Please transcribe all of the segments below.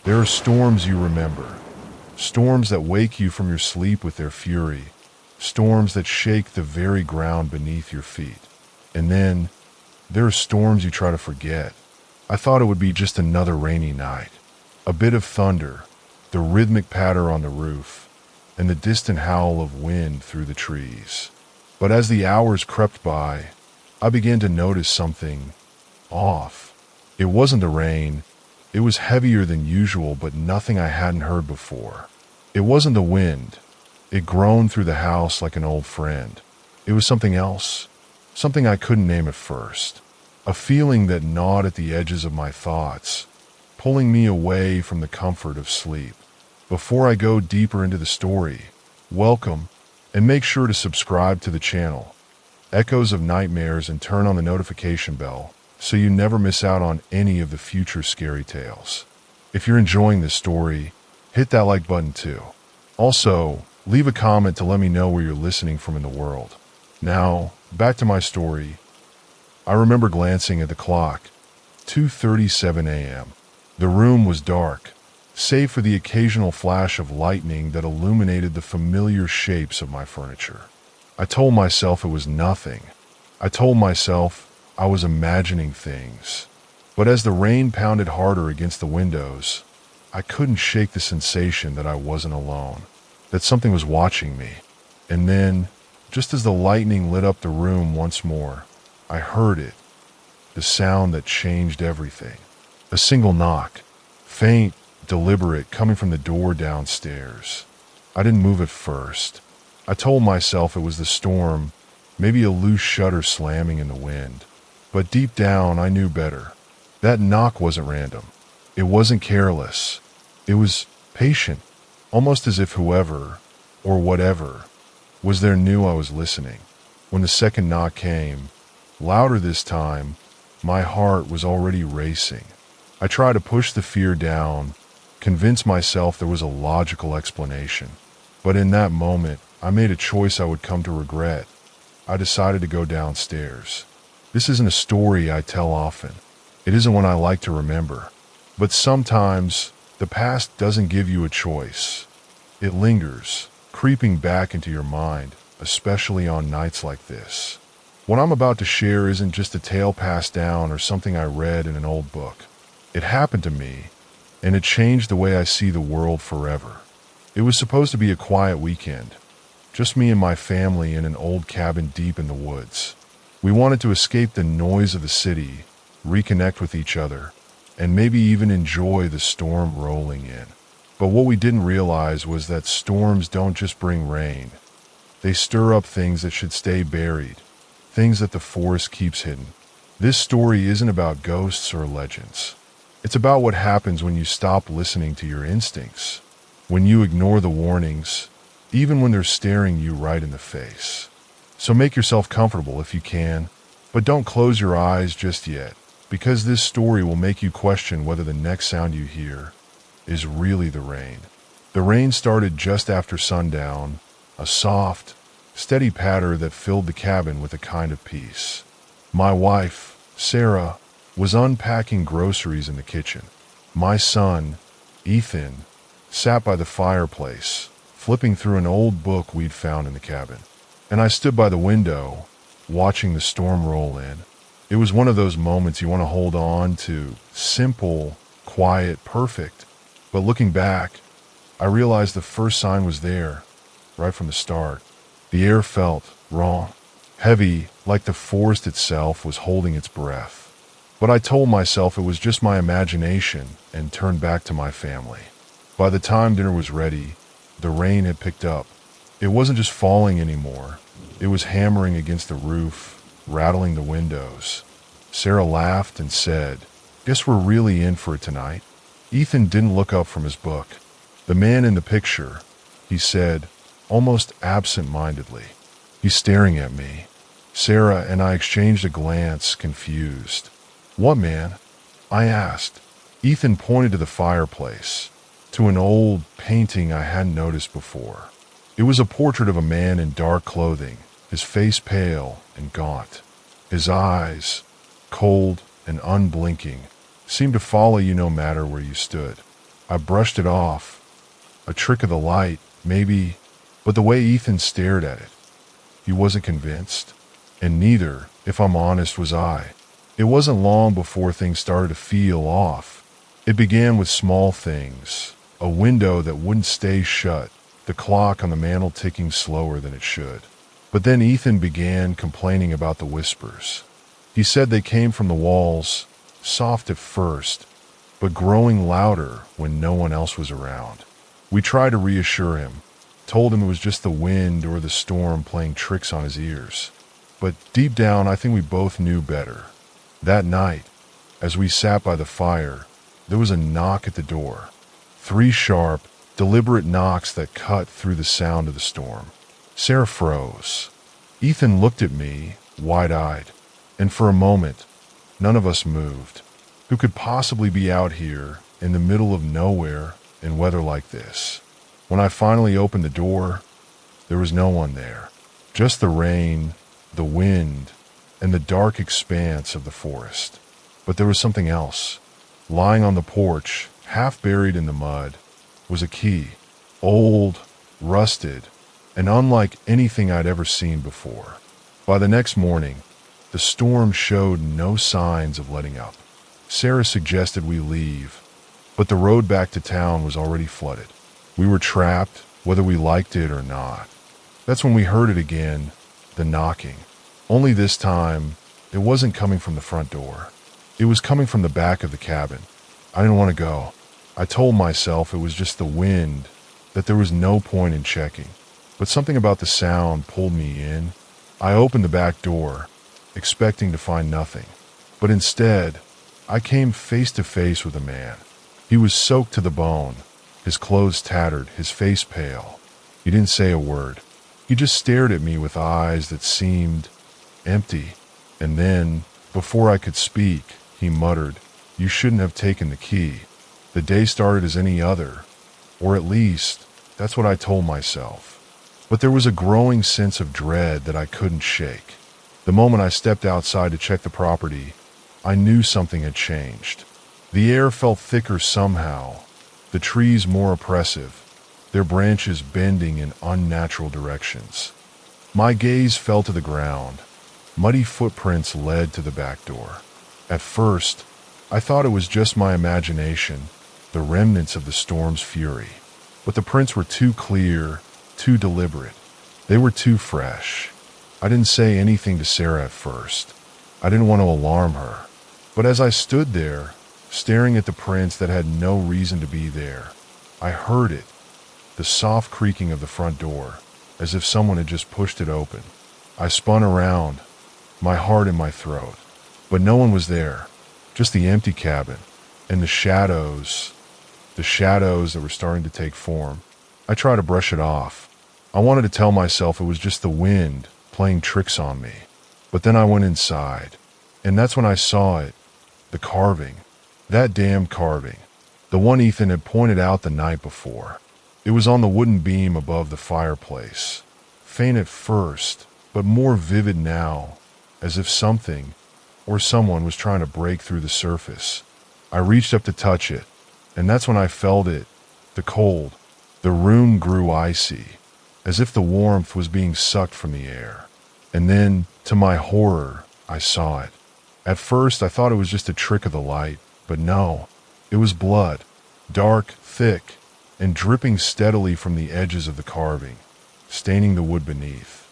There are storms you remember, storms that wake you from your sleep with their fury, storms that shake the very ground beneath your feet. And then, there are storms you try to forget. I thought it would be just another rainy night. A bit of thunder, the rhythmic patter on the roof, and the distant howl of wind through the trees. But as the hours crept by, I began to notice something off. It wasn't the rain. It was heavier than usual, but nothing I hadn't heard before. It wasn't the wind. It groaned through the house like an old friend. It was something else, something I couldn't name at first. A feeling that gnawed at the edges of my thoughts, pulling me away from the comfort of sleep. Before I go deeper into the story, welcome, and make sure to subscribe to the channel, Echoes of Nightmares, and turn on the notification bell so you never miss out on any of the future scary tales. If you're enjoying this story, hit that like button too. Also, leave a comment to let me know where you're listening from in the world. Now, back to my story. I remember glancing at the clock, 2:37 a.m. The room was dark, save for the occasional flash of lightning that illuminated the familiar shapes of my furniture. I told myself it was nothing. I told myself I was imagining things. But as the rain pounded harder against the windows, I couldn't shake the sensation that I wasn't alone, that something was watching me. And then, just as the lightning lit up the room once more, I heard it, the sound that changed everything. A single knock, faint, deliberate, coming from the door downstairs. I didn't move at first. I told myself it was the storm, maybe a loose shutter slamming in the wind. But deep down, I knew better. That knock wasn't random. It wasn't careless. It was patient, almost as if whoever, or whatever, was there knew I was listening. When the second knock came, louder this time, my heart was already racing. I tried to push the fear down, convince myself there was a logical explanation. But in that moment, I made a choice I would come to regret. I decided to go downstairs. This isn't a story I tell often. It isn't one I like to remember. But sometimes, the past doesn't give you a choice. It lingers, creeping back into your mind, especially on nights like this. What I'm about to share isn't just a tale passed down or something I read in an old book. It happened to me, and it changed the way I see the world forever. It was supposed to be a quiet weekend, just me and my family in an old cabin deep in the woods. We wanted to escape the noise of the city, reconnect with each other, and maybe even enjoy the storm rolling in. But what we didn't realize was that storms don't just bring rain. They stir up things that should stay buried, things that the forest keeps hidden. This story isn't about ghosts or legends. It's about what happens when you stop listening to your instincts, when you ignore the warnings, even when they're staring you right in the face. So make yourself comfortable if you can, but don't close your eyes just yet, because this story will make you question whether the next sound you hear is really the rain. The rain started just after sundown, a soft, steady patter that filled the cabin with a kind of peace. My wife, Sarah, was unpacking groceries in the kitchen. My son, Ethan, sat by the fireplace, flipping through an old book we'd found in the cabin. And I stood by the window, watching the storm roll in. It was one of those moments you want to hold on to, simple, quiet, perfect. But looking back, I realized the first sign was there, right from the start. The air felt wrong, heavy, like the forest itself was holding its breath. But I told myself it was just my imagination and turned back to my family. By the time dinner was ready, the rain had picked up. It wasn't just falling anymore. It was hammering against the roof, rattling the windows. Sarah laughed and said, "Guess we're really in for it tonight." Ethan didn't look up from his book. "The man in the picture," he said, almost absent-mindedly. "He's staring at me." Sarah and I exchanged a glance, confused. "What man?" I asked. Ethan pointed to the fireplace, to an old painting I hadn't noticed before. It was a portrait of a man in dark clothing, his face pale and gaunt. His eyes, cold and unblinking, seemed to follow you no matter where you stood. I brushed it off. A trick of the light, maybe, but the way Ethan stared at it, he wasn't convinced. And neither, if I'm honest, was I. It wasn't long before things started to feel off. It began with small things. A window that wouldn't stay shut, the clock on the mantel ticking slower than it should. But then Ethan began complaining about the whispers. He said they came from the walls, soft at first, but growing louder when no one else was around. We tried to reassure him, told him it was just the wind or the storm playing tricks on his ears. But deep down, I think we both knew better. That night, as we sat by the fire, there was a knock at the door. 3 sharp, deliberate knocks that cut through the sound of the storm. Sarah froze. Ethan looked at me, wide-eyed, and for a moment, none of us moved. Who could possibly be out here in the middle of nowhere in weather like this? When I finally opened the door, there was no one there. Just the rain, the wind, and the dark expanse of the forest. But there was something else. Lying on the porch, half buried in the mud, was a key. Old, rusted, and unlike anything I'd ever seen before. By the next morning, the storm showed no signs of letting up. Sarah suggested we leave, but the road back to town was already flooded. We were trapped, whether we liked it or not. That's when we heard it again, the knocking. Only this time, it wasn't coming from the front door. It was coming from the back of the cabin. I didn't want to go. I told myself it was just the wind, that there was no point in checking. But something about the sound pulled me in. I opened the back door, expecting to find nothing. But instead, I came face to face with a man. He was soaked to the bone, his clothes tattered, his face pale. He didn't say a word. He just stared at me with eyes that seemed empty. And then, before I could speak, he muttered, "You shouldn't have taken the key. The day started as any other." Or at least, that's what I told myself. But there was a growing sense of dread that I couldn't shake. The moment I stepped outside to check the property, I knew something had changed. The air felt thicker somehow, the trees more oppressive, their branches bending in unnatural directions. My gaze fell to the ground. Muddy footprints led to the back door. At first, I thought it was just my imagination, the remnants of the storm's fury. But the prints were too clear, too deliberate. They were too fresh. I didn't say anything to Sarah at first. I didn't want to alarm her. But as I stood there, staring at the prints that had no reason to be there, I heard it, the soft creaking of the front door, as if someone had just pushed it open. I spun around, my heart in my throat. But no one was there, just the empty cabin, and the shadows that were starting to take form. I tried to brush it off. I wanted to tell myself it was just the wind playing tricks on me. But then I went inside, and that's when I saw it, the carving. That damn carving. The one Ethan had pointed out the night before. It was on the wooden beam above the fireplace. Faint at first, but more vivid now, as if something or someone was trying to break through the surface. I reached up to touch it, and that's when I felt it, the cold. The room grew icy, as if the warmth was being sucked from the air. And then, to my horror, I saw it. At first, I thought it was just a trick of the light, but no, it was blood, dark, thick, and dripping steadily from the edges of the carving, staining the wood beneath.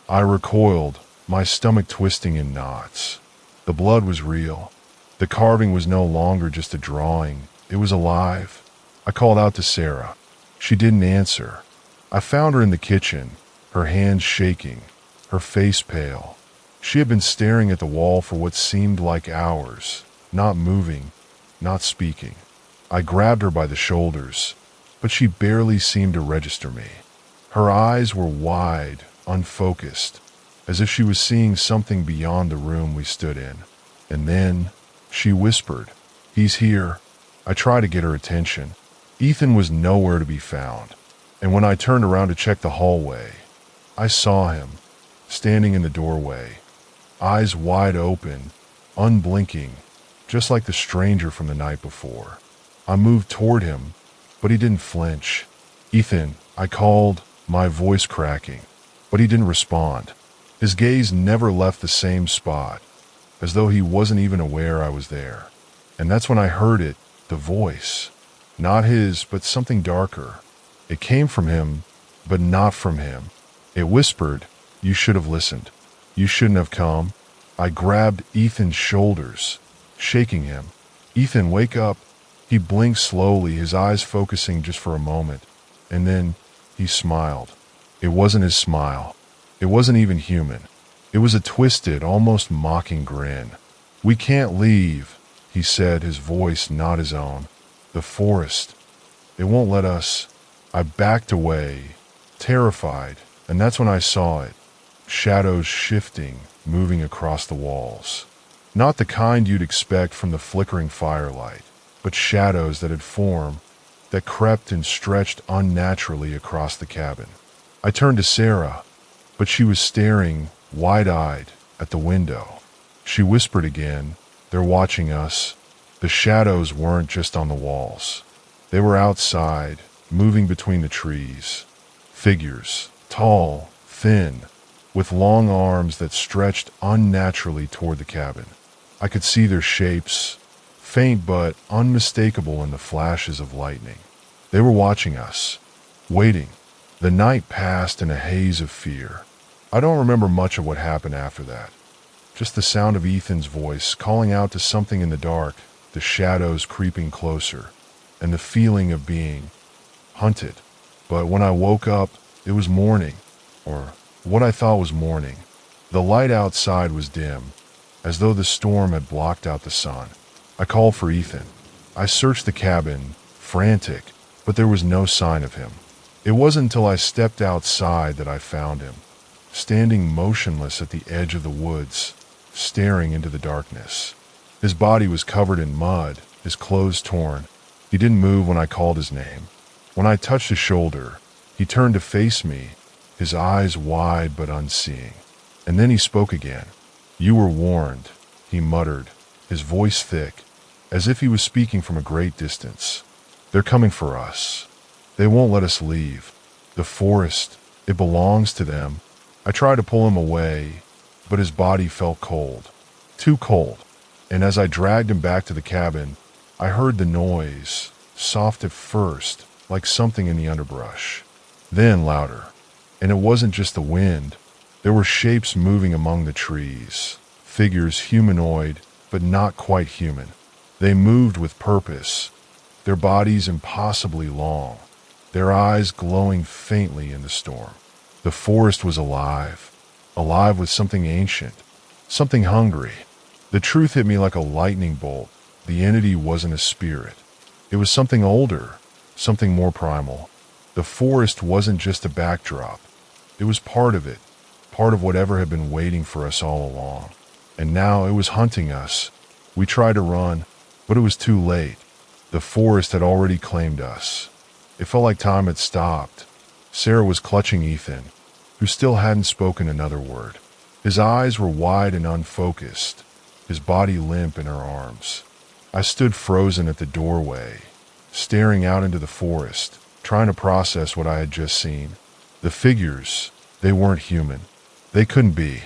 I recoiled, my stomach twisting in knots. The blood was real. The carving was no longer just a drawing. It was alive. I called out to Sarah. She didn't answer. I found her in the kitchen, her hands shaking, her face pale. She had been staring at the wall for what seemed like hours, not moving, not speaking. I grabbed her by the shoulders, but she barely seemed to register me. Her eyes were wide, unfocused, as if she was seeing something beyond the room we stood in. And then she whispered, "He's here." I tried to get her attention. Ethan was nowhere to be found, and when I turned around to check the hallway, I saw him, standing in the doorway, eyes wide open, unblinking, just like the stranger from the night before. I moved toward him, but he didn't flinch. "Ethan," I called, my voice cracking, but he didn't respond. His gaze never left the same spot, as though he wasn't even aware I was there. And that's when I heard it, the voice. Not his, but something darker. It came from him, but not from him. It whispered, "You should have listened. You shouldn't have come." I grabbed Ethan's shoulders, shaking him. "Ethan, wake up." He blinked slowly, his eyes focusing just for a moment. And then he smiled. It wasn't his smile. It wasn't even human. It was a twisted, almost mocking grin. "We can't leave," he said, his voice not his own. "The forest. It won't let us." I backed away, terrified, and that's when I saw it. Shadows shifting, moving across the walls. Not the kind you'd expect from the flickering firelight, but shadows that had formed, that crept and stretched unnaturally across the cabin. I turned to Sarah, but she was staring, wide-eyed, at the window. She whispered again, "They're watching us." The shadows weren't just on the walls. They were outside, moving between the trees. Figures, tall, thin, with long arms that stretched unnaturally toward the cabin. I could see their shapes, faint but unmistakable in the flashes of lightning. They were watching us, waiting. The night passed in a haze of fear. I don't remember much of what happened after that. Just the sound of Ethan's voice calling out to something in the dark, the shadows creeping closer, and the feeling of being hunted. But when I woke up, it was morning, or what I thought was morning. The light outside was dim, as though the storm had blocked out the sun. I called for Ethan. I searched the cabin, frantic, but there was no sign of him. It wasn't until I stepped outside that I found him, standing motionless at the edge of the woods, staring into the darkness. His body was covered in mud, his clothes torn. He didn't move when I called his name. When I touched his shoulder, he turned to face me, his eyes wide but unseeing. And then he spoke again. "You were warned," he muttered, his voice thick, as if he was speaking from a great distance. "They're coming for us. They won't let us leave. The forest, it belongs to them." I tried to pull him away, but his body felt cold. Too cold. And as I dragged him back to the cabin, I heard the noise, soft at first, like something in the underbrush. Then louder. And it wasn't just the wind. There were shapes moving among the trees, figures humanoid, but not quite human. They moved with purpose, their bodies impossibly long, their eyes glowing faintly in the storm. The forest was alive, alive with something ancient, something hungry. The truth hit me like a lightning bolt. The entity wasn't a spirit. It was something older, something more primal. The forest wasn't just a backdrop. It was part of it, part of whatever had been waiting for us all along. And now it was hunting us. We tried to run, but it was too late. The forest had already claimed us. It felt like time had stopped. Sarah was clutching Ethan, who still hadn't spoken another word. His eyes were wide and unfocused, his body limp in her arms. I stood frozen at the doorway, staring out into the forest, trying to process what I had just seen. The figures, they weren't human. They couldn't be.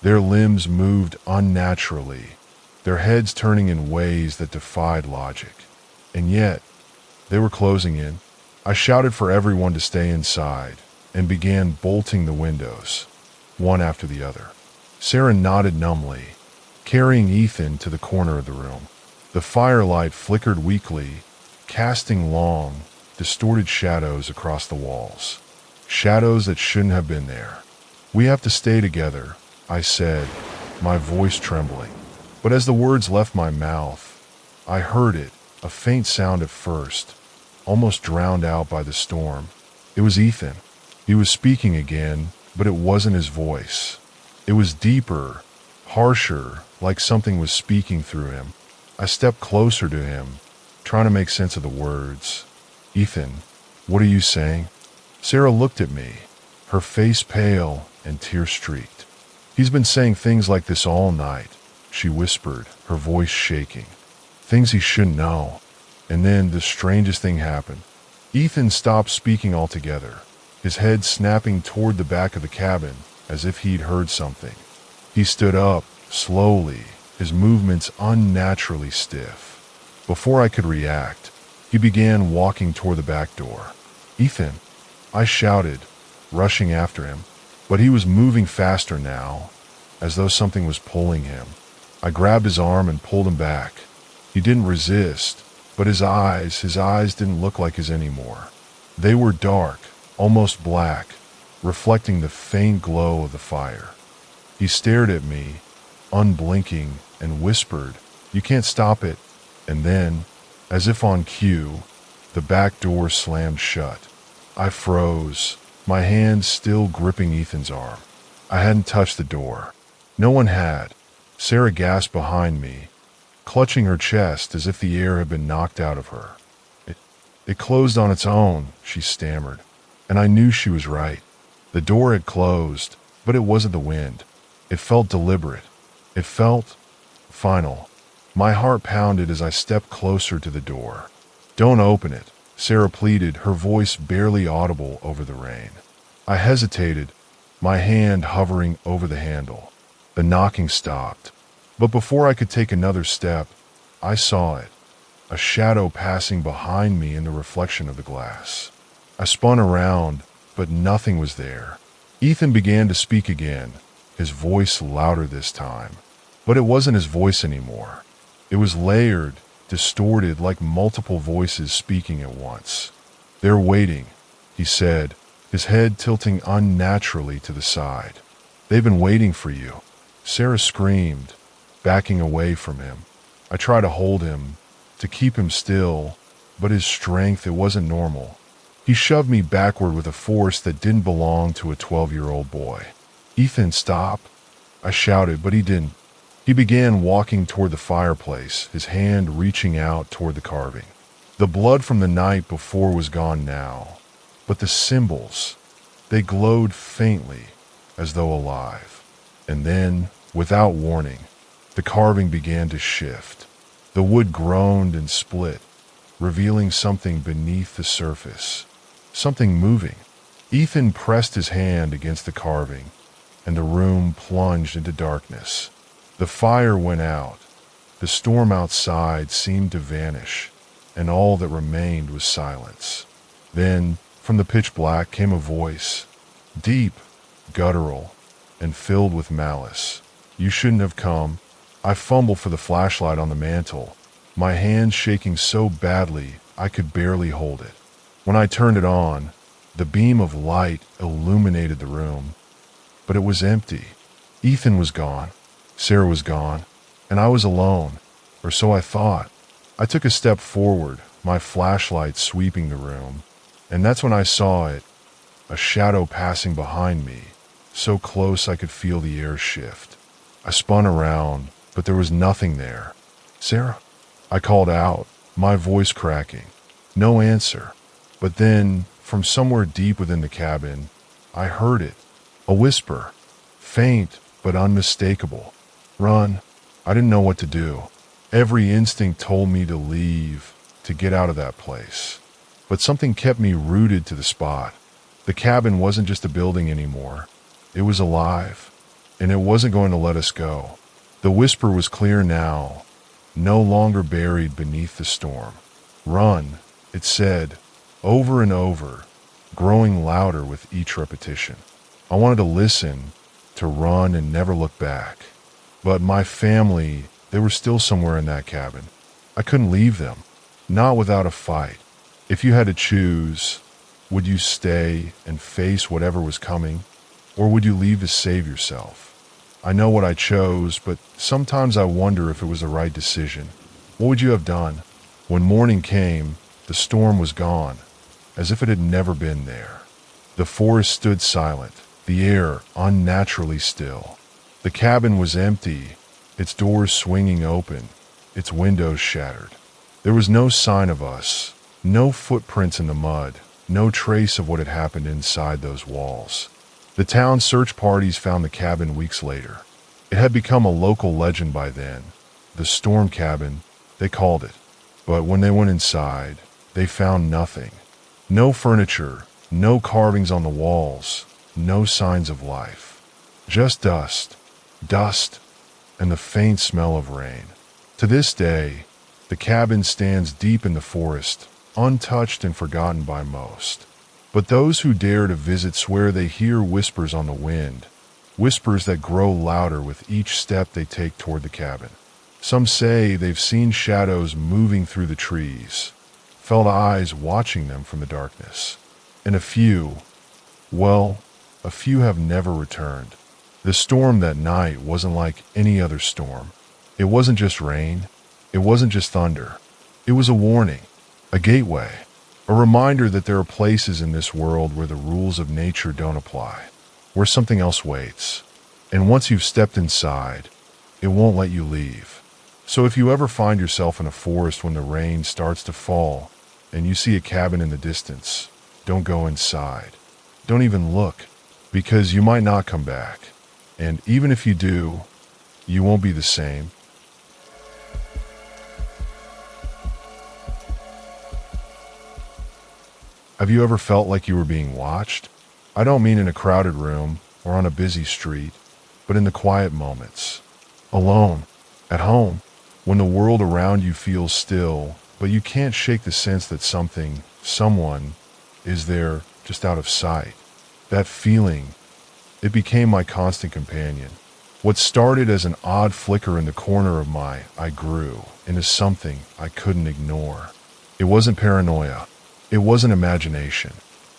Their limbs moved unnaturally, their heads turning in ways that defied logic. And yet, they were closing in. I shouted for everyone to stay inside and began bolting the windows, one after the other. Sarah nodded numbly, carrying Ethan to the corner of the room. The firelight flickered weakly, casting long, distorted shadows across the walls. Shadows that shouldn't have been there. "We have to stay together," I said, my voice trembling. But as the words left my mouth, I heard it, a faint sound at first, almost drowned out by the storm. It was Ethan. He was speaking again, but it wasn't his voice. It was deeper, harsher, like something was speaking through him. I stepped closer to him, trying to make sense of the words. "Ethan, what are you saying?" Sarah looked at me, her face pale and tear-streaked. "He's been saying things like this all night," she whispered, her voice shaking. "Things he shouldn't know. And then the strangest thing happened. Ethan stopped speaking altogether, his head snapping toward the back of the cabin as if he'd heard something. He stood up, slowly, his movements unnaturally stiff. Before I could react, he began walking toward the back door. "Ethan," I shouted, rushing after him, but he was moving faster now, as though something was pulling him. I grabbed his arm and pulled him back. He didn't resist, but his eyes didn't look like his anymore. They were dark, almost black, reflecting the faint glow of the fire. He stared at me, unblinking, and whispered, "You can't stop it." And then, as if on cue, the back door slammed shut. I froze, my hand still gripping Ethan's arm. I hadn't touched the door. No one had. Sarah gasped behind me, clutching her chest as if the air had been knocked out of her. It closed on its own," she stammered, and I knew she was right. The door had closed, but it wasn't the wind. It felt deliberate. It felt final. My heart pounded as I stepped closer to the door. "Don't open it," Sarah pleaded, her voice barely audible over the rain. I hesitated, my hand hovering over the handle. The knocking stopped, but before I could take another step, I saw it, a shadow passing behind me in the reflection of the glass. I spun around, but nothing was there. Ethan began to speak again, his voice louder this time. But it wasn't his voice anymore. It was layered, distorted, like multiple voices speaking at once. "They're waiting," he said, his head tilting unnaturally to the side. "They've been waiting for you." Sarah screamed, backing away from him. I tried to hold him, to keep him still, but his strength, it wasn't normal. He shoved me backward with a force that didn't belong to a 12-year-old boy. "Ethan, stop," I shouted, but he didn't. He began walking toward the fireplace, his hand reaching out toward the carving. The blood from the night before was gone now, but the symbols, they glowed faintly, as though alive. And then, without warning, the carving began to shift. The wood groaned and split, revealing something beneath the surface, something moving. Ethan pressed his hand against the carving, and the room plunged into darkness. The fire went out. The storm outside seemed to vanish, and all that remained was silence. Then, from the pitch black came a voice, deep, guttural, and filled with malice. "You shouldn't have come." I fumbled for the flashlight on the mantel, my hand shaking so badly I could barely hold it. When I turned it on, the beam of light illuminated the room, but it was empty. Ethan was gone, Sarah was gone, and I was alone, or so I thought. I took a step forward, my flashlight sweeping the room, and that's when I saw it, a shadow passing behind me, so close I could feel the air shift. I spun around, but there was nothing there. "Sarah?" I called out, my voice cracking. No answer. But then, from somewhere deep within the cabin, I heard it, a whisper, faint but unmistakable. "Run." I didn't know what to do. Every instinct told me to leave, to get out of that place. But something kept me rooted to the spot. The cabin wasn't just a building anymore. It was alive, and it wasn't going to let us go. The whisper was clear now, no longer buried beneath the storm. "Run," it said, over and over, growing louder with each repetition. I wanted to listen, to run and never look back. But my family, they were still somewhere in that cabin. I couldn't leave them, not without a fight. If you had to choose, would you stay and face whatever was coming, or would you leave to save yourself? I know what I chose, but sometimes I wonder if it was the right decision. What would you have done? When morning came, the storm was gone, as if it had never been there. The forest stood silent, the air unnaturally still. The cabin was empty, its doors swinging open, its windows shattered. There was no sign of us, no footprints in the mud, no trace of what had happened inside those walls. The town search parties found the cabin weeks later. It had become a local legend by then. The storm cabin, they called it. But when they went inside, they found nothing. No furniture, no carvings on the walls, no signs of life. Just dust, and the faint smell of rain. To this day, the cabin stands deep in the forest, untouched and forgotten by most. But those who dare to visit swear they hear whispers on the wind, whispers that grow louder with each step they take toward the cabin. Some say they've seen shadows moving through the trees, felt eyes watching them from the darkness. And a few have never returned. The storm that night wasn't like any other storm. It wasn't just rain. It wasn't just thunder. It was a warning, a gateway, a reminder that there are places in this world where the rules of nature don't apply, where something else waits. And once you've stepped inside, it won't let you leave. So if you ever find yourself in a forest when the rain starts to fall and you see a cabin in the distance, don't go inside. Don't even look, because you might not come back. And even if you do, you won't be the same. Have you ever felt like you were being watched? I don't mean in a crowded room or on a busy street, but in the quiet moments. Alone, at home, when the world around you feels still, but you can't shake the sense that someone is there just out of sight. That feeling, it became my constant companion. What started as an odd flicker in the corner of my eye grew into something I couldn't ignore. It wasn't paranoia. It wasn't imagination.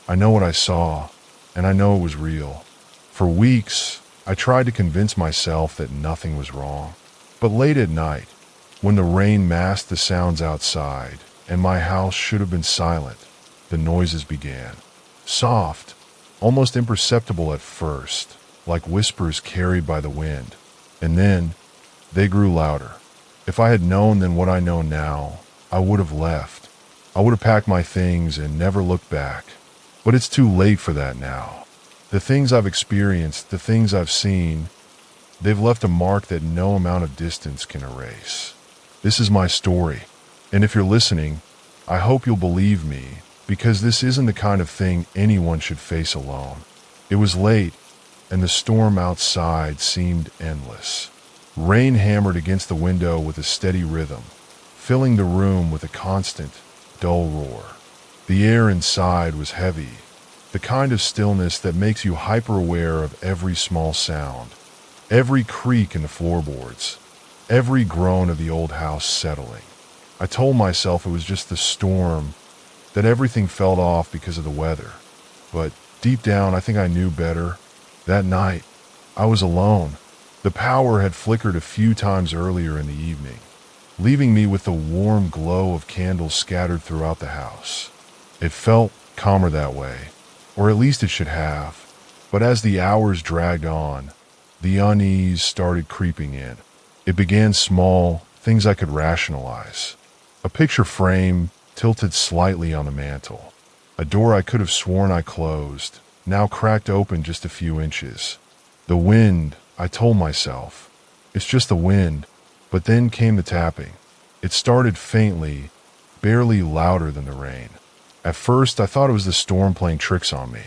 I know what I saw, and I know it was real. For weeks, I tried to convince myself that nothing was wrong. But late at night, when the rain masked the sounds outside, and my house should have been silent, the noises began. Soft, almost imperceptible at first, like whispers carried by the wind. And then, they grew louder. If I had known then what I know now, I would have left. I would have packed my things and never looked back. But it's too late for that now. The things I've experienced, the things I've seen, they've left a mark that no amount of distance can erase. This is my story, and if you're listening, I hope you'll believe me, because this isn't the kind of thing anyone should face alone. It was late, and the storm outside seemed endless. Rain hammered against the window with a steady rhythm, filling the room with a constant, dull roar. The air inside was heavy, the kind of stillness that makes you hyper-aware of every small sound, every creak in the floorboards, every groan of the old house settling. I told myself it was just the storm, that everything felt off because of the weather. But deep down, I think I knew better. That night, I was alone. The power had flickered a few times earlier in the evening, leaving me with the warm glow of candles scattered throughout the house. It felt calmer that way, or at least it should have. But as the hours dragged on, the unease started creeping in. It began small, things I could rationalize. A picture frame tilted slightly on the mantel. A door I could have sworn I closed, now cracked open just a few inches. The wind, I told myself. It's just the wind. But then came the tapping. It started faintly, barely louder than the rain. At first, I thought it was the storm playing tricks on me.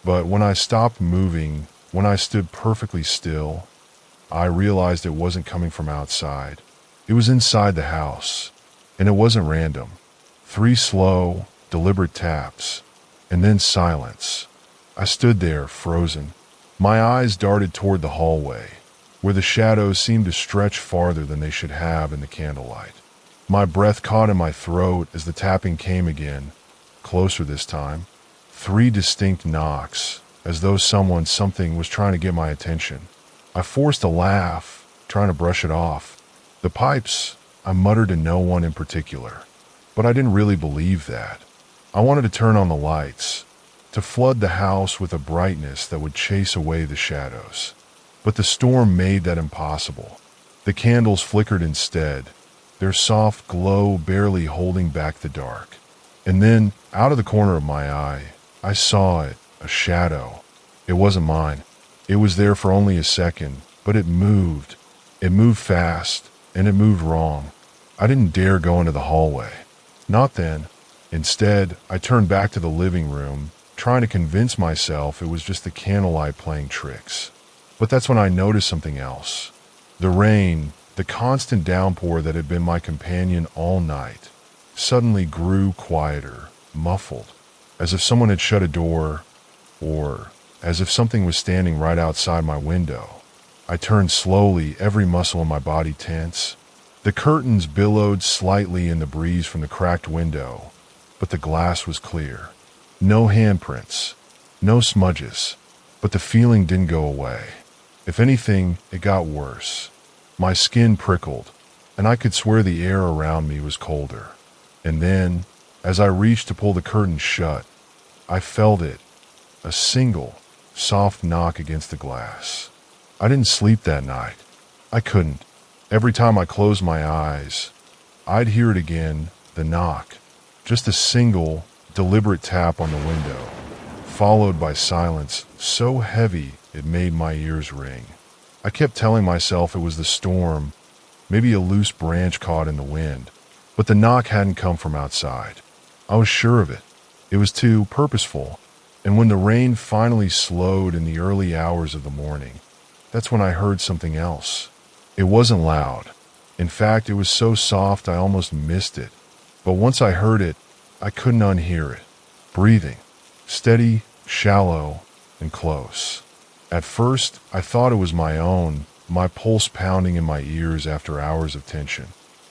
But when I stopped moving, when I stood perfectly still, I realized it wasn't coming from outside. It was inside the house. And it wasn't random. 3 slow, deliberate taps, and then silence. I stood there, frozen. My eyes darted toward the hallway, where the shadows seemed to stretch farther than they should have in the candlelight. My breath caught in my throat as the tapping came again, closer this time. 3 distinct knocks, as though something was trying to get my attention. I forced a laugh, trying to brush it off. The pipes, I muttered to no one in particular. But I didn't really believe that. I wanted to turn on the lights, to flood the house with a brightness that would chase away the shadows. But the storm made that impossible. The candles flickered instead, their soft glow barely holding back the dark. And then, out of the corner of my eye, I saw it, a shadow. It wasn't mine. It was there for only a second, but it moved. It moved fast, and it moved wrong. I didn't dare go into the hallway. Not then. Instead, I turned back to the living room, trying to convince myself it was just the candlelight playing tricks. But that's when I noticed something else. The rain, the constant downpour that had been my companion all night, suddenly grew quieter, muffled, as if someone had shut a door, or as if something was standing right outside my window. I turned slowly, every muscle in my body tense. The curtains billowed slightly in the breeze from the cracked window, but the glass was clear. No handprints, no smudges, but the feeling didn't go away. If anything, it got worse. My skin prickled, and I could swear the air around me was colder. And then, as I reached to pull the curtain shut, I felt it, a single, soft knock against the glass. I didn't sleep that night. I couldn't. Every time I closed my eyes, I'd hear it again, the knock. Just a single, deliberate tap on the window, followed by silence so heavy it made my ears ring. I kept telling myself it was the storm, maybe a loose branch caught in the wind, but the knock hadn't come from outside. I was sure of it. It was too purposeful. And when the rain finally slowed in the early hours of the morning, that's when I heard something else. It wasn't loud. In fact, it was so soft I almost missed it. But once I heard it, I couldn't unhear it. Breathing. Steady, shallow, and close. At first, I thought it was my own, my pulse pounding in my ears after hours of tension.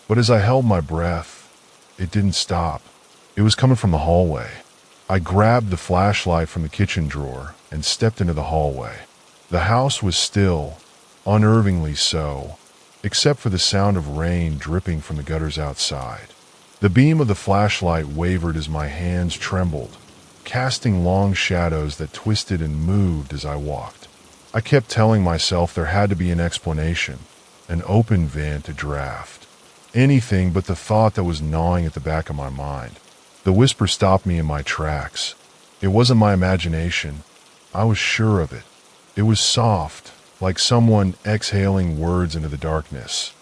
But as I held my breath, it didn't stop. It was coming from the hallway. I grabbed the flashlight from the kitchen drawer and stepped into the hallway. The house was still, unnervingly so, except for the sound of rain dripping from the gutters outside. The beam of the flashlight wavered as my hands trembled, casting long shadows that twisted and moved as I walked. I kept telling myself there had to be an explanation, an open vent, a draft. Anything but the thought that was gnawing at the back of my mind. The whisper stopped me in my tracks. It wasn't my imagination. I was sure of it. It was soft, like someone exhaling words into the darkness.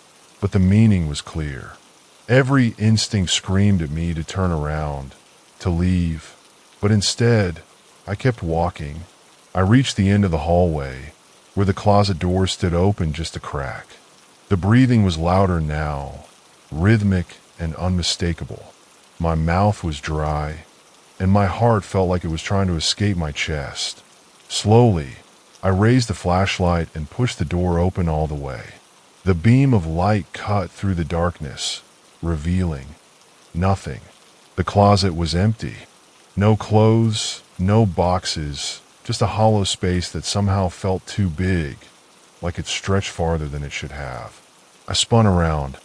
But the meaning was clear. Every instinct screamed at me to turn around, to leave. But instead, I kept walking. I reached the end of the hallway, where the closet door stood open just a crack. The breathing was louder now, rhythmic and unmistakable. My mouth was dry, and my heart felt like it was trying to escape my chest. Slowly, I raised the flashlight and pushed the door open all the way. The beam of light cut through the darkness, revealing nothing. The closet was empty. No clothes, no boxes, just a hollow space that somehow felt too big, like it stretched farther than it should have. I spun around,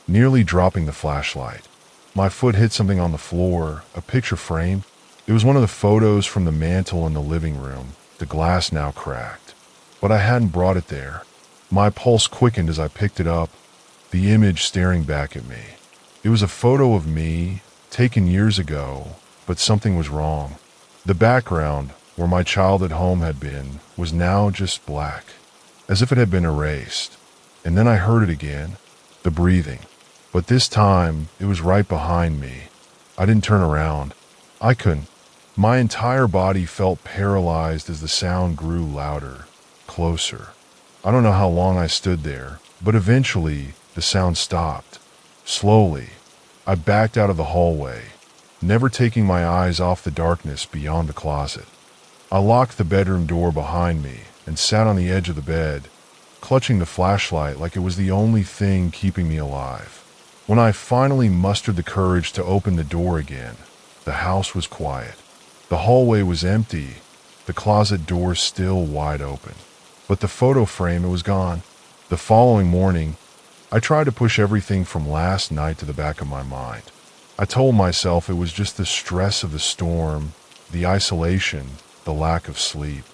nearly dropping the flashlight. My foot hit something on the floor, a picture frame. It was one of the photos from the mantel in the living room, the glass now cracked. But I hadn't brought it there. My pulse quickened as I picked it up, the image staring back at me. It was a photo of me, taken years ago, but something was wrong. The background, where my childhood home had been, was now just black, as if it had been erased. And then I heard it again, the breathing. But this time, it was right behind me. I didn't turn around. I couldn't. My entire body felt paralyzed as the sound grew louder, closer. I don't know how long I stood there, but eventually, the sound stopped. Slowly, I backed out of the hallway, never taking my eyes off the darkness beyond the closet. I locked the bedroom door behind me and sat on the edge of the bed, clutching the flashlight like it was the only thing keeping me alive. When I finally mustered the courage to open the door again, the house was quiet. The hallway was empty, the closet door still wide open. But the photo frame, it was gone. The following morning, I tried to push everything from last night to the back of my mind. I told myself it was just the stress of the storm, the isolation, the lack of sleep.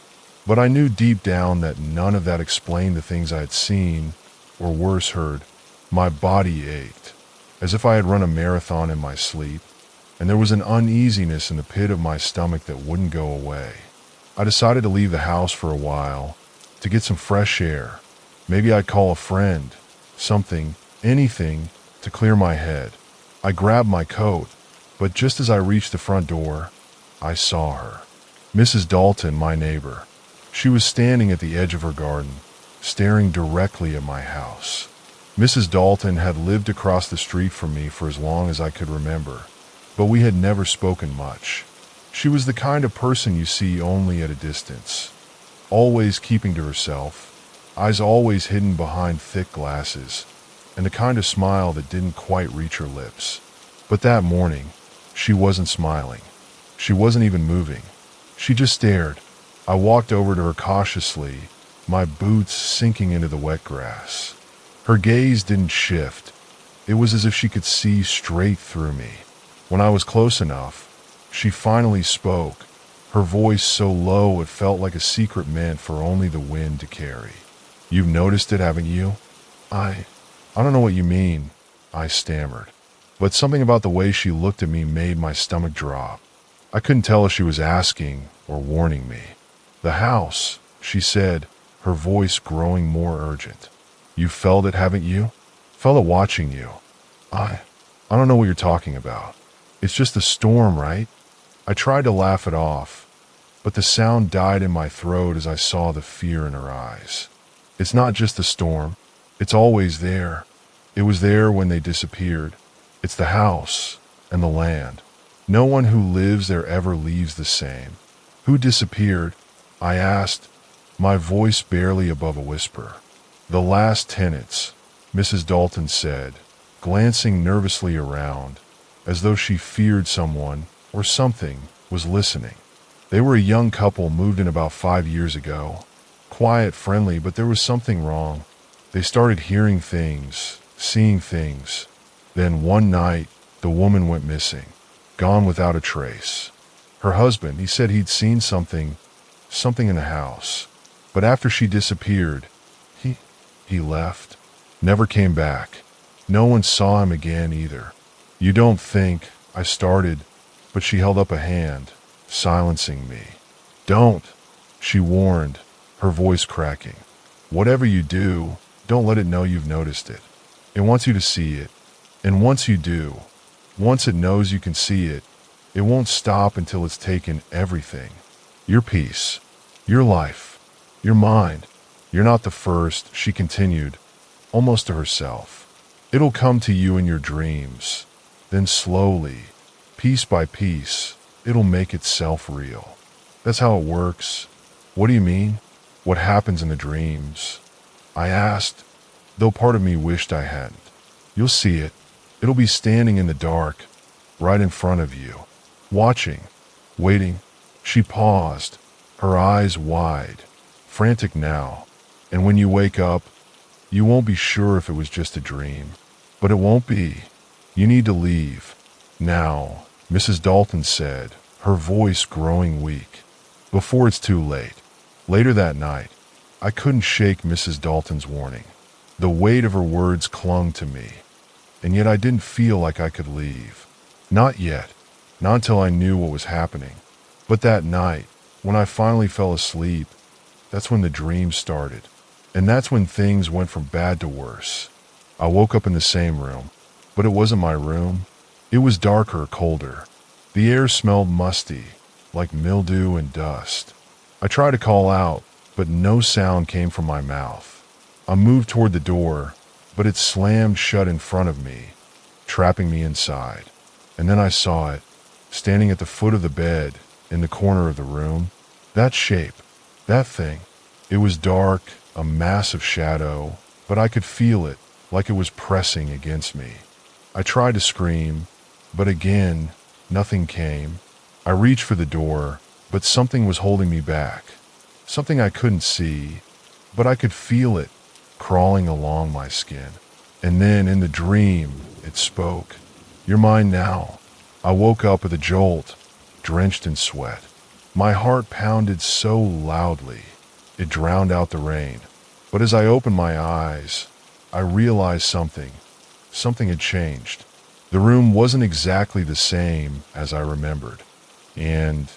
But I knew deep down that none of that explained the things I had seen, or worse, heard. My body ached, as if I had run a marathon in my sleep, and there was an uneasiness in the pit of my stomach that wouldn't go away. I decided to leave the house for a while, to get some fresh air. Maybe I'd call a friend, something, anything, to clear my head. I grabbed my coat, But just as I reached the front door, I saw her. Mrs. Dalton, my neighbor. She was standing at the edge of her garden, staring directly at my house. Mrs. Dalton had lived across the street from me for as long as I could remember, but we had never spoken much. She was the kind of person you see only at a distance, always keeping to herself, eyes always hidden behind thick glasses, and a kind of smile that didn't quite reach her lips. But that morning, she wasn't smiling. She wasn't even moving. She just stared. I walked over to her cautiously, my boots sinking into the wet grass. Her gaze didn't shift. It was as if she could see straight through me. When I was close enough, she finally spoke, her voice so low it felt like a secret meant for only the wind to carry. "You've noticed it, haven't you?" I don't know what you mean," I stammered. But something about the way she looked at me made my stomach drop. I couldn't tell if she was asking or warning me. "The house," she said, her voice growing more urgent. "You felt it, haven't you? Felt it watching you." I don't know what you're talking about. It's just the storm, right?" I tried to laugh it off, but the sound died in my throat as I saw the fear in her eyes. "It's not just the storm. It's always there. It was there when they disappeared. It's the house and the land. No one who lives there ever leaves the same." "Who disappeared?" I asked, my voice barely above a whisper. "The last tenants," Mrs. Dalton said, glancing nervously around, as though she feared someone or something was listening. "They were a young couple moved in about 5 years ago. Quiet, friendly, but there was something wrong. They started hearing things, seeing things. Then one night, the woman went missing, gone without a trace. Her husband, he said he'd seen something in the house. But after she disappeared, he left. Never came back. No one saw him again either." "You don't think," I started, but she held up a hand, silencing me. "Don't," she warned, her voice cracking. "Whatever you do, don't let it know you've noticed it. It wants you to see it. And once you do, once it knows you can see it, it won't stop until it's taken everything. Your peace, your life, your mind. You're not the first," she continued, almost to herself. "It'll come to you in your dreams. Then slowly, piece by piece, it'll make itself real. That's how it works." "What do you mean? What happens in the dreams?" I asked, though part of me wished I hadn't. "You'll see it. It'll be standing in the dark, right in front of you, watching, waiting." She paused, her eyes wide, frantic now. "And when you wake up, you won't be sure if it was just a dream. But it won't be. You need to leave. Now," Mrs. Dalton said, her voice growing weak, "before it's too late." Later that night, I couldn't shake Mrs. Dalton's warning. The weight of her words clung to me, and yet I didn't feel like I could leave. Not yet, not until I knew what was happening. But that night, when I finally fell asleep, that's when the dream started. And that's when things went from bad to worse. I woke up in the same room, but it wasn't my room. It was darker, colder. The air smelled musty, like mildew and dust. I tried to call out, but no sound came from my mouth. I moved toward the door, but it slammed shut in front of me, trapping me inside. And then I saw it, standing at the foot of the bed, in the corner of the room. That shape, that thing. It was dark, a massive shadow, but I could feel it, like it was pressing against me. I tried to scream, but again, nothing came. I reached for the door, but something was holding me back. Something I couldn't see, but I could feel it, crawling along my skin. And then, in the dream, it spoke. "You're mine now." I woke up with a jolt, drenched in sweat. My heart pounded so loudly, it drowned out the rain. But as I opened my eyes, I realized something. Something had changed. The room wasn't exactly the same as I remembered. And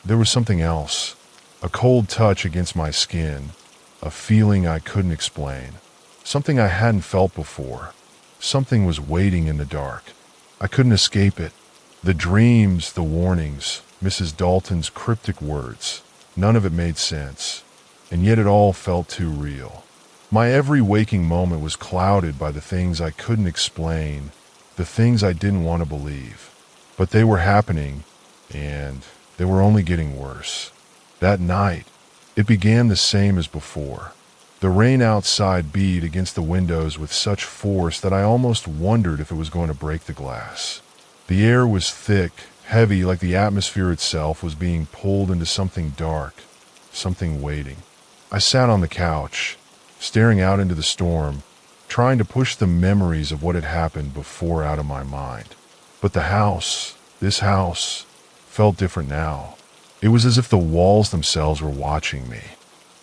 there was something else. A cold touch against my skin, a feeling I couldn't explain. Something I hadn't felt before. Something was waiting in the dark. I couldn't escape it. The dreams, the warnings, Mrs. Dalton's cryptic words, none of it made sense, and yet it all felt too real. My every waking moment was clouded by the things I couldn't explain, the things I didn't want to believe. But they were happening, and they were only getting worse. That night, it began the same as before. The rain outside beat against the windows with such force that I almost wondered if it was going to break the glass. The air was thick, heavy, like the atmosphere itself was being pulled into something dark, something waiting. I sat on the couch, staring out into the storm, trying to push the memories of what had happened before out of my mind. But the house, this house, felt different now. It was as if the walls themselves were watching me.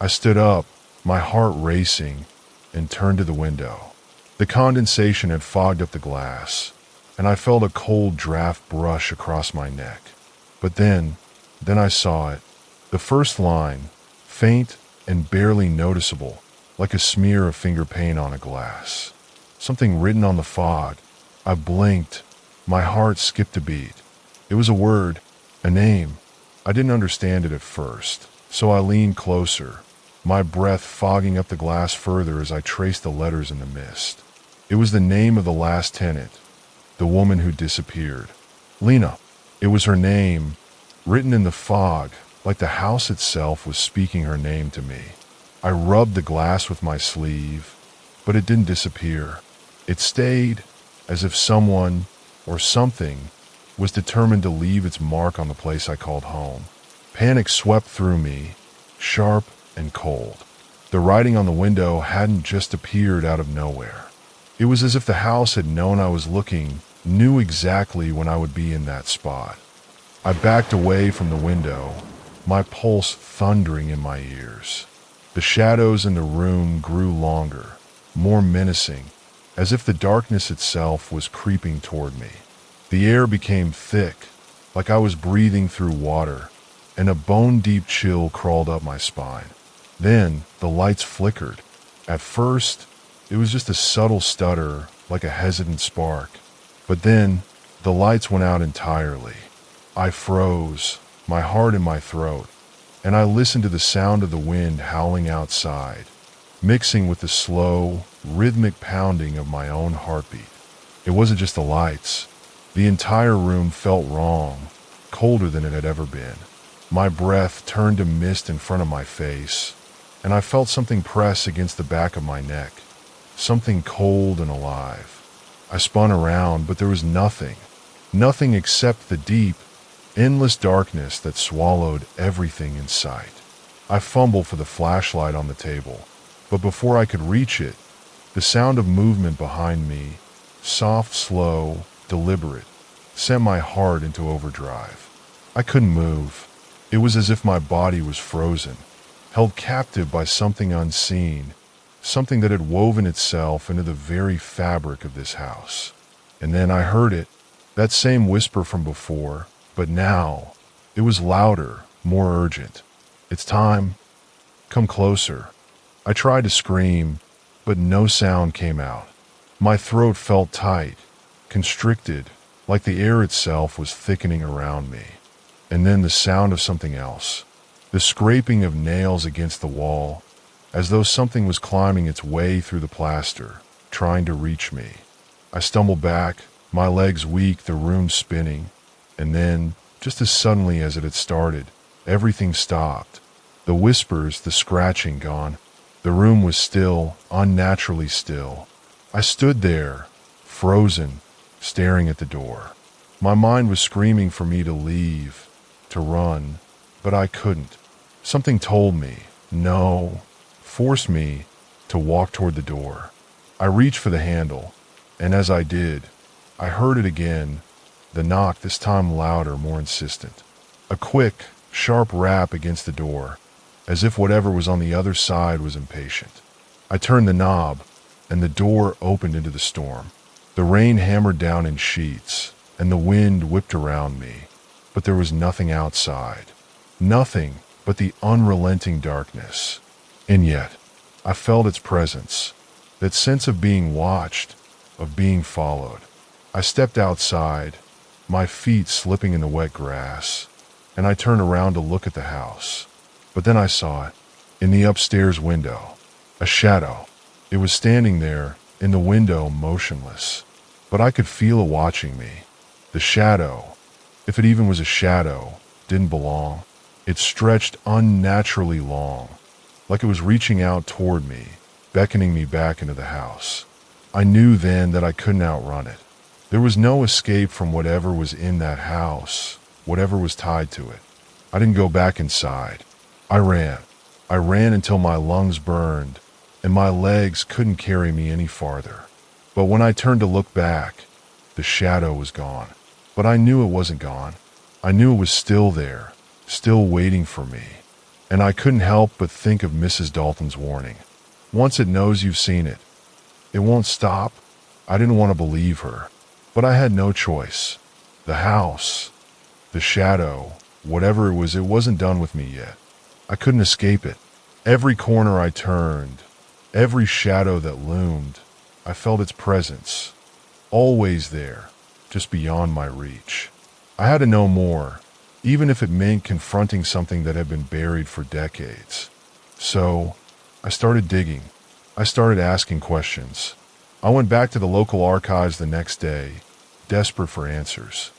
I stood up, my heart racing, and turned to the window. The condensation had fogged up the glass, and I felt a cold draft brush across my neck. But then I saw it. The first line, faint and barely noticeable, like a smear of finger paint on a glass. Something written on the fog. I blinked. My heart skipped a beat. It was a word, a name. I didn't understand it at first, so I leaned closer, my breath fogging up the glass further as I traced the letters in the mist. It was the name of the last tenant, the woman who disappeared. Lena. It was her name, written in the fog, like the house itself was speaking her name to me. I rubbed the glass with my sleeve, but it didn't disappear. It stayed, as if someone, or something, was determined to leave its mark on the place I called home. Panic swept through me, sharp and cold. The writing on the window hadn't just appeared out of nowhere. It was as if the house had known I was looking, knew exactly when I would be in that spot. I backed away from the window, my pulse thundering in my ears. The shadows in the room grew longer, more menacing, as if the darkness itself was creeping toward me. The air became thick, like I was breathing through water, and a bone-deep chill crawled up my spine. Then the lights flickered. At first, it was just a subtle stutter, like a hesitant spark. But then, the lights went out entirely. I froze, my heart in my throat, and I listened to the sound of the wind howling outside, mixing with the slow, rhythmic pounding of my own heartbeat. It wasn't just the lights. The entire room felt wrong, colder than it had ever been. My breath turned to mist in front of my face, and I felt something press against the back of my neck, something cold and alive. I spun around, but there was nothing except the deep, endless darkness that swallowed everything in sight. I fumbled for the flashlight on the table, but before I could reach it, the sound of movement behind me, soft, slow, deliberate, sent my heart into overdrive. I couldn't move. It was as if my body was frozen, held captive by something unseen, something that had woven itself into the very fabric of this house. And then I heard it, that same whisper from before, but now it was louder, more urgent. It's time. Come closer. I tried to scream, but no sound came out. My throat felt tight, constricted, like the air itself was thickening around me. And then the sound of something else, the scraping of nails against the wall, as though something was climbing its way through the plaster, trying to reach me. I stumbled back, my legs weak, the room spinning, and then, just as suddenly as it had started, everything stopped. The whispers, the scratching gone. The room was still, unnaturally still. I stood there, frozen, staring at the door. My mind was screaming for me to leave, to run, but I couldn't. Something told me, no, forced me to walk toward the door. I reached for the handle, and as I did, I heard it again, the knock this time louder, more insistent. A quick, sharp rap against the door, as if whatever was on the other side was impatient. I turned the knob, and the door opened into the storm. The rain hammered down in sheets, and the wind whipped around me, but there was nothing outside. Nothing but the unrelenting darkness. And yet, I felt its presence, that sense of being watched, of being followed. I stepped outside, my feet slipping in the wet grass, and I turned around to look at the house. But then I saw it, in the upstairs window, a shadow. It was standing there, in the window, motionless. But I could feel it watching me. The shadow, if it even was a shadow, didn't belong. It stretched unnaturally long, like it was reaching out toward me, beckoning me back into the house. I knew then that I couldn't outrun it. There was no escape from whatever was in that house, whatever was tied to it. I didn't go back inside. I ran. I ran until my lungs burned, and my legs couldn't carry me any farther. But when I turned to look back, the shadow was gone. But I knew it wasn't gone. I knew it was still there, still waiting for me. And I couldn't help but think of Mrs. Dalton's warning. Once it knows you've seen it, it won't stop. I didn't want to believe her, but I had no choice. The house, the shadow, whatever it wasn't done with me yet. I couldn't escape it. Every corner I turned, every shadow that loomed, I felt its presence, always there, just beyond my reach. I had to know more, even if it meant confronting something that had been buried for decades. So, I started digging. I started asking questions. I went back to the local archives the next day, desperate for answers.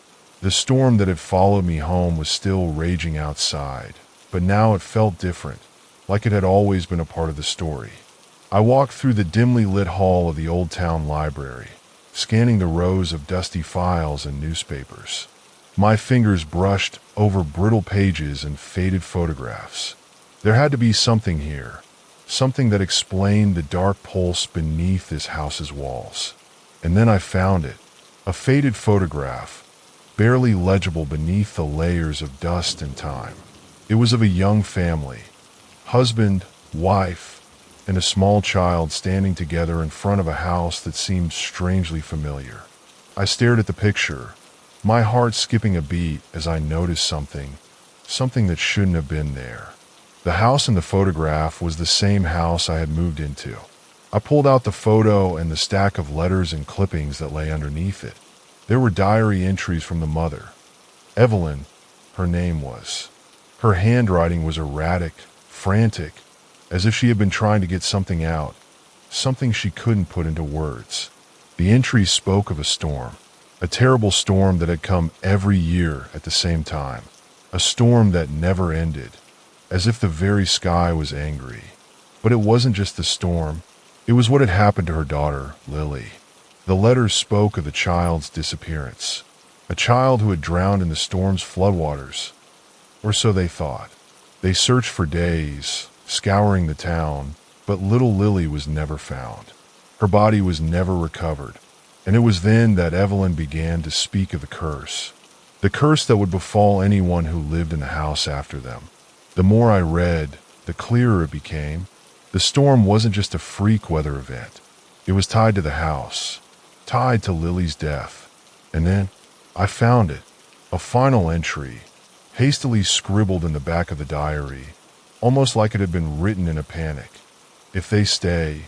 The storm that had followed me home was still raging outside, but now it felt different, like it had always been a part of the story. I walked through the dimly lit hall of the old town library, scanning the rows of dusty files and newspapers. My fingers brushed over brittle pages and faded photographs. There had to be something here, something that explained the dark pulse beneath this house's walls. And then I found it, a faded photograph, barely legible beneath the layers of dust and time. It was of a young family, husband, wife, and a small child standing together in front of a house that seemed strangely familiar. I stared at the picture, my heart skipping a beat as I noticed something that shouldn't have been there. The house in the photograph was the same house I had moved into. I pulled out the photo and the stack of letters and clippings that lay underneath it. There were diary entries from the mother. Evelyn, her name was. Her handwriting was erratic, frantic, as if she had been trying to get something out, something she couldn't put into words. The entries spoke of a storm, a terrible storm that had come every year at the same time, a storm that never ended, as if the very sky was angry. But it wasn't just the storm, it was what had happened to her daughter, Lily. The letters spoke of the child's disappearance, a child who had drowned in the storm's floodwaters, or so they thought. They searched for days, scouring the town, but little Lily was never found. Her body was never recovered, and it was then that Evelyn began to speak of the curse that would befall anyone who lived in the house after them. The more I read, the clearer it became. The storm wasn't just a freak weather event. It was tied to the house, tied to Lily's death. And then I found it, a final entry, hastily scribbled in the back of the diary, almost like it had been written in a panic. If they stay,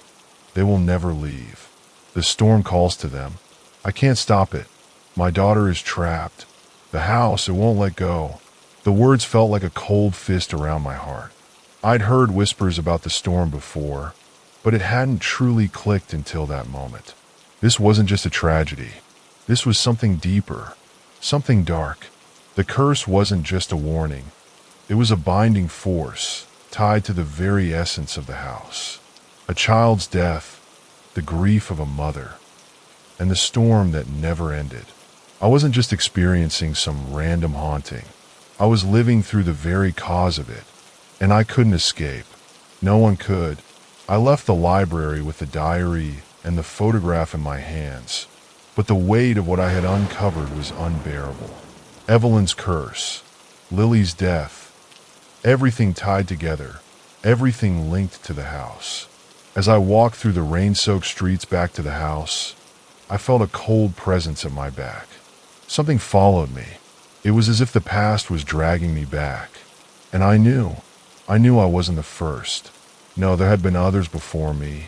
they will never leave. The storm calls to them. I can't stop it. My daughter is trapped. The house, it won't let go. The words felt like a cold fist around my heart. I'd heard whispers about the storm before, but it hadn't truly clicked until that moment. This wasn't just a tragedy. This was something deeper, something dark. The curse wasn't just a warning. It was a binding force, tied to the very essence of the house. A child's death, the grief of a mother, and the storm that never ended. I wasn't just experiencing some random haunting. I was living through the very cause of it, and I couldn't escape. No one could. I left the library with the diary and the photograph in my hands, but the weight of what I had uncovered was unbearable. Evelyn's curse, Lily's death, everything tied together, everything linked to the house. As I walked through the rain-soaked streets back to the house, I felt a cold presence at my back. Something followed me. It was as if the past was dragging me back. And I knew I wasn't the first. No, there had been others before me,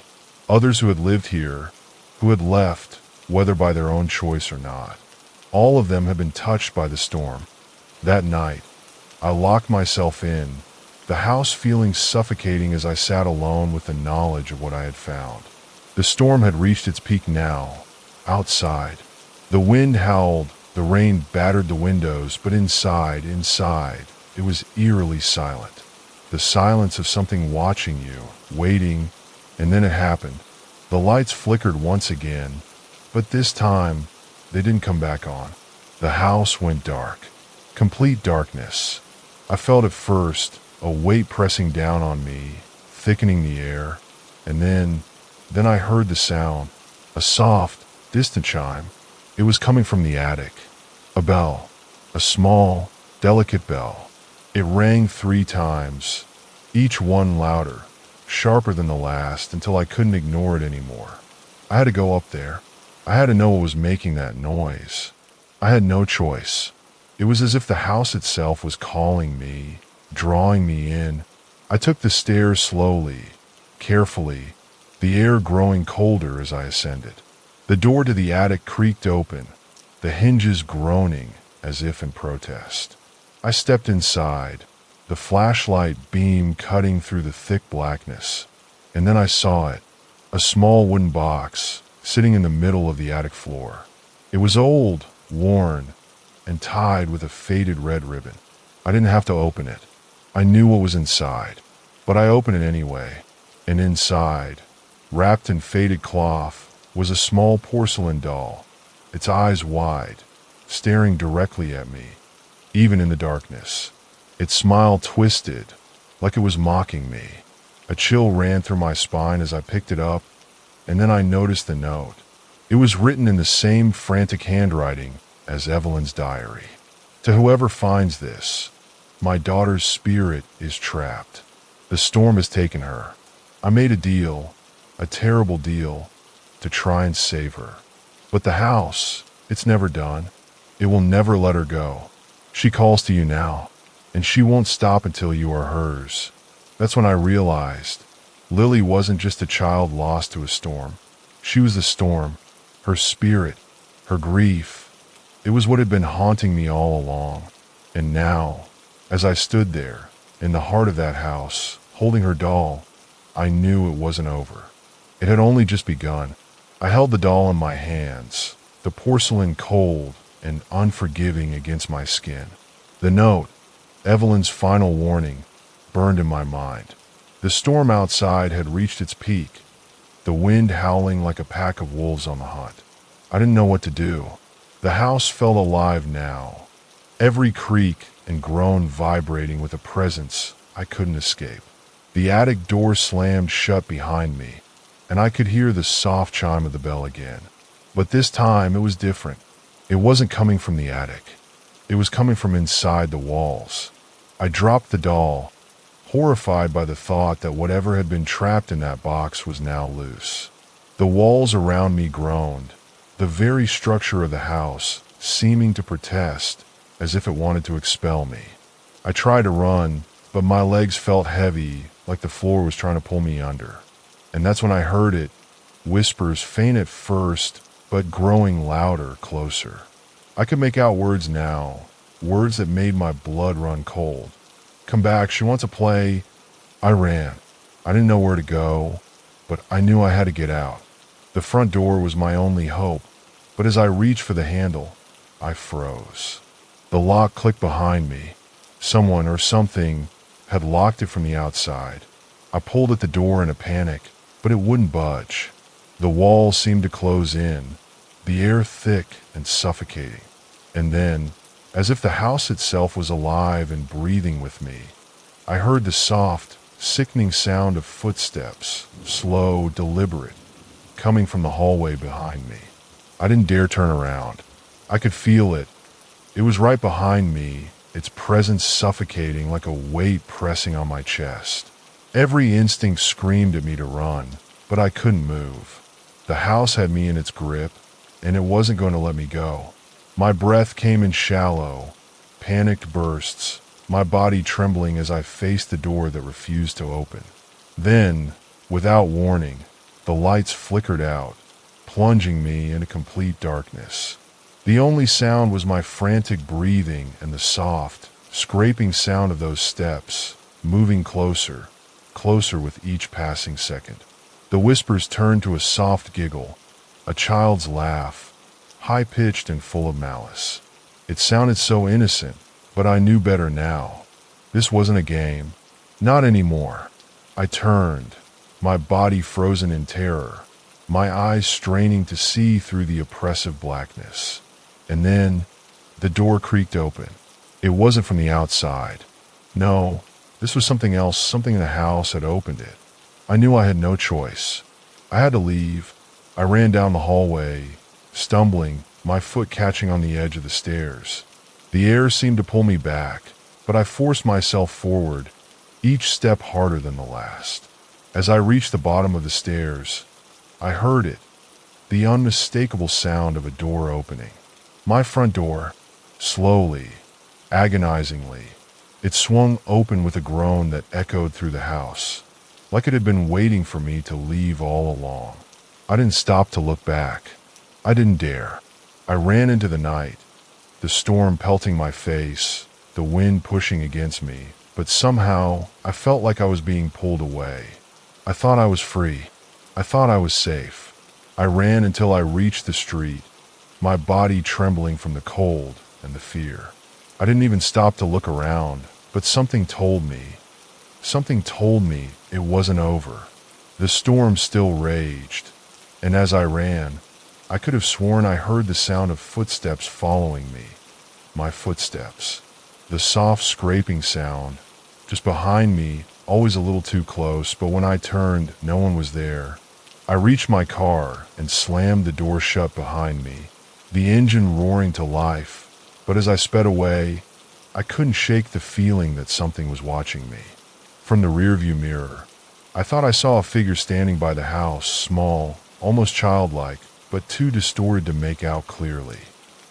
others who had lived here, who had left, whether by their own choice or not. All of them had been touched by the storm. That night, I locked myself in, the house feeling suffocating as I sat alone with the knowledge of what I had found. The storm had reached its peak now. Outside, the wind howled, the rain battered the windows, but inside, it was eerily silent. The silence of something watching you, waiting, and then it happened. The lights flickered once again, but this time, they didn't come back on. The house went dark. Complete darkness. I felt at first a weight pressing down on me, thickening the air, and then I heard the sound, a soft, distant chime. It was coming from the attic. A bell, a small, delicate bell. It rang 3 times, each one louder, sharper than the last, until I couldn't ignore it anymore. I had to go up there. I had to know what was making that noise. I had no choice. It was as if the house itself was calling me, drawing me in. I took the stairs slowly, carefully, the air growing colder as I ascended. The door to the attic creaked open, the hinges groaning as if in protest. I stepped inside, the flashlight beam cutting through the thick blackness, and then I saw it, a small wooden box sitting in the middle of the attic floor. It was old, worn, and tied with a faded red ribbon. I didn't have to open it. I knew what was inside, but I opened it anyway, and inside, wrapped in faded cloth, was a small porcelain doll, its eyes wide, staring directly at me, even in the darkness. Its smile twisted, like it was mocking me. A chill ran through my spine as I picked it up, and then I noticed the note. It was written in the same frantic handwriting as Evelyn's diary. To whoever finds this, my daughter's spirit is trapped. The storm has taken her. I made a deal, a terrible deal, to try and save her. But the house, it's never done. It will never let her go. She calls to you now, and she won't stop until you are hers. That's when I realized Lily wasn't just a child lost to a storm. She was the storm, her spirit, her grief. It was what had been haunting me all along. And now, as I stood there, in the heart of that house, holding her doll, I knew it wasn't over. It had only just begun. I held the doll in my hands, the porcelain cold and unforgiving against my skin. The note, Evelyn's final warning, burned in my mind. The storm outside had reached its peak, the wind howling like a pack of wolves on the hunt. I didn't know what to do. The house felt alive now, every creak and groan vibrating with a presence I couldn't escape. The attic door slammed shut behind me, and I could hear the soft chime of the bell again. But this time it was different. It wasn't coming from the attic. It was coming from inside the walls. I dropped the doll, horrified by the thought that whatever had been trapped in that box was now loose. The walls around me groaned, the very structure of the house seeming to protest as if it wanted to expel me. I tried to run, but my legs felt heavy, like the floor was trying to pull me under. And that's when I heard it, whispers faint at first, but growing louder, closer. I could make out words now, words that made my blood run cold. Come back, she wants to play. I ran. I didn't know where to go, but I knew I had to get out. The front door was my only hope, but as I reached for the handle, I froze. The lock clicked behind me. Someone or something had locked it from the outside. I pulled at the door in a panic, but it wouldn't budge. The walls seemed to close in, the air thick and suffocating. And then, as if the house itself was alive and breathing with me, I heard the soft, sickening sound of footsteps, slow, deliberate, coming from the hallway behind me. I didn't dare turn around. I could feel it. It was right behind me, its presence suffocating like a weight pressing on my chest. Every instinct screamed at me to run, but I couldn't move. The house had me in its grip, and it wasn't going to let me go. My breath came in shallow, panicked bursts, my body trembling as I faced the door that refused to open. Then, without warning, the lights flickered out, plunging me into complete darkness. The only sound was my frantic breathing and the soft, scraping sound of those steps, moving closer, closer with each passing second. The whispers turned to a soft giggle, a child's laugh, high-pitched and full of malice. It sounded so innocent, but I knew better now. This wasn't a game. Not anymore. I turned, my body frozen in terror, my eyes straining to see through the oppressive blackness. And then, the door creaked open. It wasn't from the outside. No, this was something else, something in the house had opened it. I knew I had no choice. I had to leave. I ran down the hallway, stumbling, my foot catching on the edge of the stairs. The air seemed to pull me back, but I forced myself forward, each step harder than the last. As I reached the bottom of the stairs, I heard it, the unmistakable sound of a door opening. My front door, slowly, agonizingly. It swung open with a groan that echoed through the house, like it had been waiting for me to leave all along. I didn't stop to look back. I didn't dare. I ran into the night, the storm pelting my face, the wind pushing against me, but somehow I felt like I was being pulled away. I thought I was free. I thought I was safe. I ran until I reached the street, my body trembling from the cold and the fear. I didn't even stop to look around, but something told me it wasn't over. The storm still raged, and as I ran, I could have sworn I heard the sound of footsteps following me. My footsteps. The soft scraping sound, just behind me, always a little too close, but when I turned, no one was there. I reached my car and slammed the door shut behind me, the engine roaring to life, but as I sped away, I couldn't shake the feeling that something was watching me. From the rearview mirror, I thought I saw a figure standing by the house, small, almost childlike, but too distorted to make out clearly.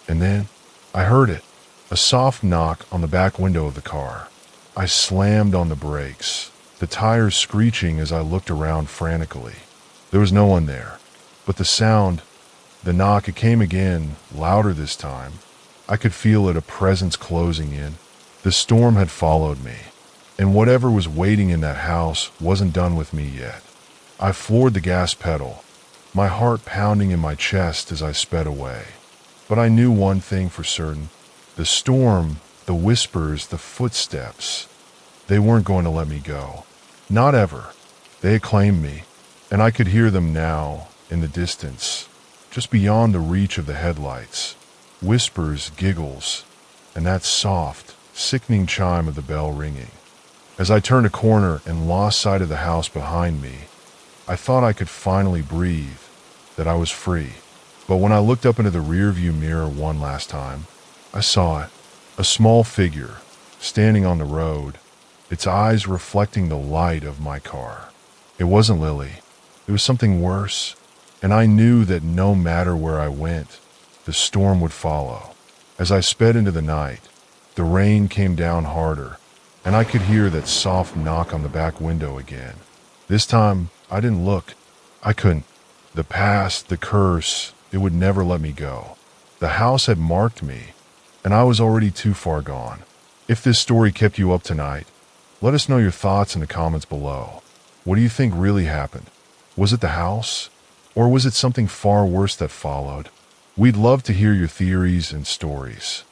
And then, I heard it, a soft knock on the back window of the car. I slammed on the brakes, the tires screeching as I looked around frantically. There was no one there, but the sound, the knock, it came again, louder this time. I could feel it, a presence closing in. The storm had followed me, and whatever was waiting in that house wasn't done with me yet. I floored the gas pedal, my heart pounding in my chest as I sped away. But I knew one thing for certain. The storm, the whispers, the footsteps, they weren't going to let me go. Not ever. They had claimed me, and I could hear them now, in the distance, just beyond the reach of the headlights. Whispers, giggles, and that soft, sickening chime of the bell ringing. As I turned a corner and lost sight of the house behind me, I thought I could finally breathe, that I was free. But when I looked up into the rearview mirror one last time, I saw it, a small figure, standing on the road, its eyes reflecting the light of my car. It wasn't Lily. It was something worse, and I knew that no matter where I went, the storm would follow. As I sped into the night, the rain came down harder, and I could hear that soft knock on the back window again. This time, I didn't look. I couldn't. The past, the curse, it would never let me go. The house had marked me, and I was already too far gone. If this story kept you up tonight, let us know your thoughts in the comments below. What do you think really happened? Was it the house? Or was it something far worse that followed? We'd love to hear your theories and stories.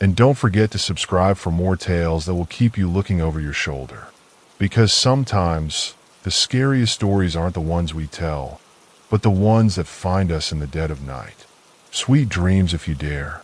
And don't forget to subscribe for more tales that will keep you looking over your shoulder. Because sometimes, the scariest stories aren't the ones we tell, but the ones that find us in the dead of night. Sweet dreams if you dare.